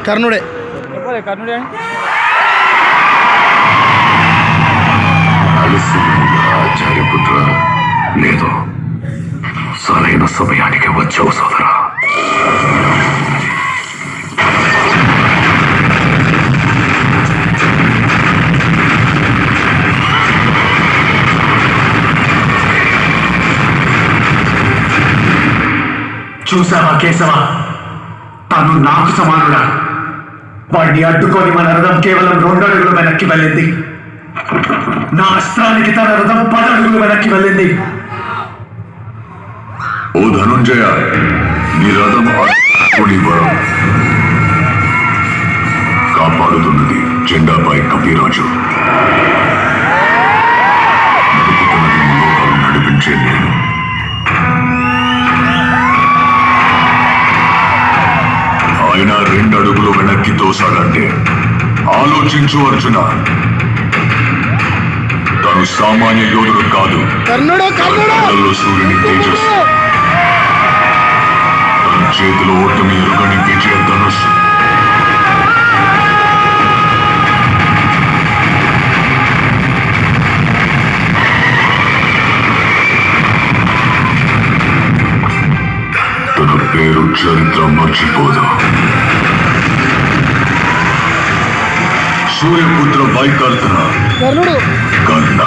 కర్ణుడే. చెప్పలే కర్ణుడే ఆచార్యపుత్ర లేదు, సరైన సమయానికి వచ్చావు సోదరా. చూసావా కేశవ, తను నాకు సమానుడా. వాడిని అడ్డుకొని మన రథం కేవలం 2 అడుగులు వెనక్కి వెళ్ళింది. నా అస్త్రానికి తన రథం 10 అడుగులు వెనక్కి వెళ్ళింది. ఓ ధనుంజయ, నీ రథం వరం కాపాడుతున్నది జెండాపై కపిరాజు. నడుపుతున్నది లోకాలు నడిపించే నేను. ఆయన 2 అడుగులు వెనక్కి తోసాడంటే ఆలోచించు అర్జున, తను సామాన్య యోధుడు కాదు. కళ్ళలో సూర్యుని తేజస్సు, తన చేతిలో ఓటమి ఎరుగని విజయ ధనుస్సు. తన పేరు చరిత్ర మర్చిపోదు. సూర్యపుత్ర వైకర్తన కర్ణ.